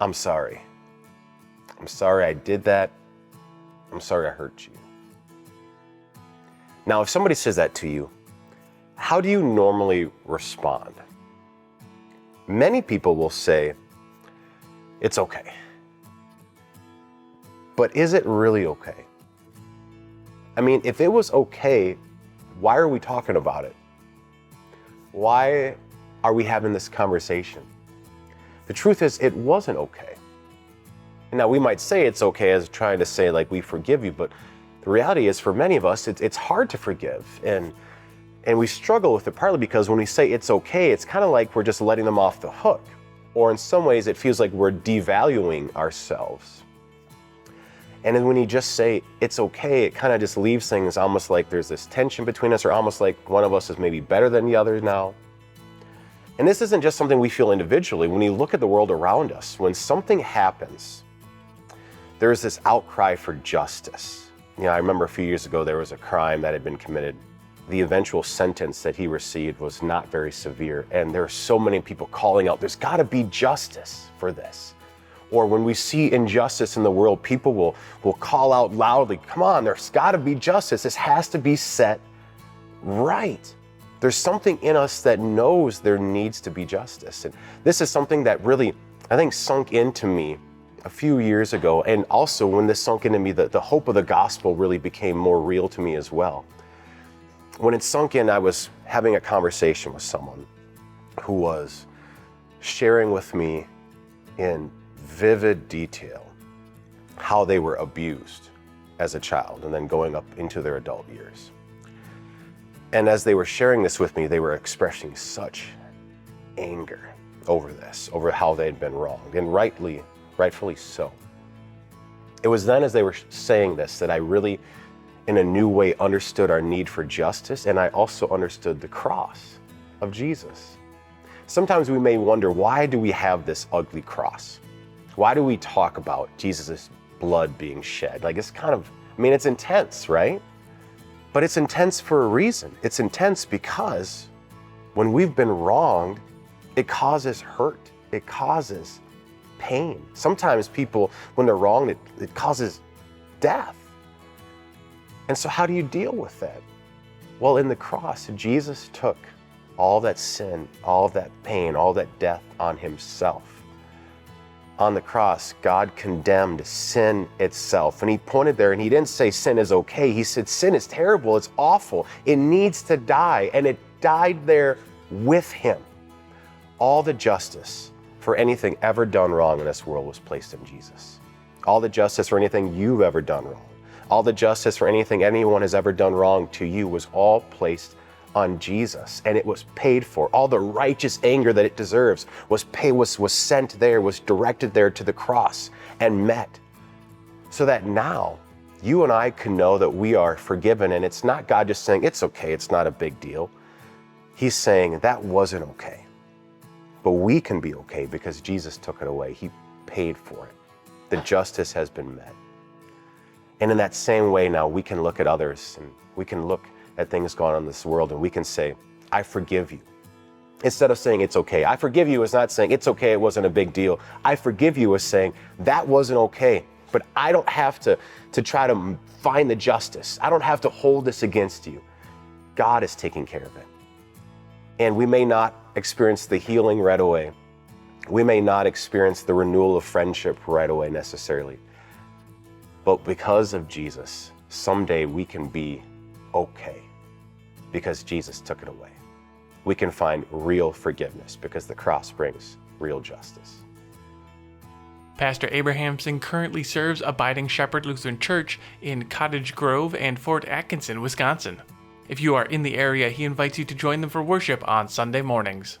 I'm sorry. I'm sorry I did that. I'm sorry I hurt you. Now, if somebody says that to you, how do you normally respond? Many people will say, it's okay. But is it really okay? I mean, if it was okay, why are we talking about it? Why are we having this conversation? The truth is, it wasn't okay. Now, we might say it's okay as trying to say, like, we forgive you, but the reality is, for many of us, it's hard to forgive. And we struggle with it partly because when we say it's okay, it's kind of like we're just letting them off the hook. Or in some ways, it feels like we're devaluing ourselves. And then when you just say it's okay, it kind of just leaves things almost like there's this tension between us, or almost like one of us is maybe better than the other now. And this isn't just something we feel individually. When you look at the world around us, when something happens, there's this outcry for justice. You know, I remember a few years ago, there was a crime that had been committed. The eventual sentence that he received was not very severe. And there are so many people calling out, there's gotta be justice for this. Or when we see injustice in the world, people will call out loudly, come on, there's gotta be justice. This has to be set right. There's something in us that knows there needs to be justice. And this is something that really, I think, sunk into me a few years ago. And also when this sunk into me, the hope of the gospel really became more real to me as well. When it sunk in, I was having a conversation with someone who was sharing with me in vivid detail how they were abused as a child and then going up into their adult years. And as they were sharing this with me, they were expressing such anger over this, over how they had been wronged, and rightfully so. It was then, as they were saying this, that I really, in a new way, understood our need for justice, and I also understood the cross of Jesus. Sometimes we may wonder, why do we have this ugly cross? Why do we talk about Jesus' blood being shed? Like, it's kind of, I mean, it's intense, right? But it's intense for a reason. It's intense because when we've been wronged, it causes hurt. It causes pain. Sometimes people, when they're wronged, it causes death. And so how do you deal with that? Well, in the cross, Jesus took all that sin, all that pain, all that death on himself. On the cross, God condemned sin itself. And he pointed there and he didn't say sin is okay. He said sin is terrible, it's awful, it needs to die. And it died there with him. All the justice for anything ever done wrong in this world was placed in Jesus. All the justice for anything you've ever done wrong. All the justice for anything anyone has ever done wrong to you was all placed on Jesus, and it was paid for. All the righteous anger that it deserves was sent there, was directed there to the cross and met. So that now you and I can know that we are forgiven, and it's not God just saying, it's okay, it's not a big deal. He's saying that wasn't okay. But we can be okay because Jesus took it away. He paid for it. The justice has been met. And in that same way now we can look at others and we can look at things going on in this world and we can say, I forgive you. Instead of saying it's okay. I forgive you is not saying it's okay, it wasn't a big deal. I forgive you is saying that wasn't okay, but I don't have to try to find the justice. I don't have to hold this against you. God is taking care of it. And we may not experience the healing right away. We may not experience the renewal of friendship right away necessarily. But because of Jesus, someday we can be okay because Jesus took it away. We can find real forgiveness because the cross brings real justice. Pastor Abrahamson currently serves Abiding Shepherd Lutheran Church in Cottage Grove and Fort Atkinson, Wisconsin. If you are in the area, he invites you to join them for worship on Sunday mornings.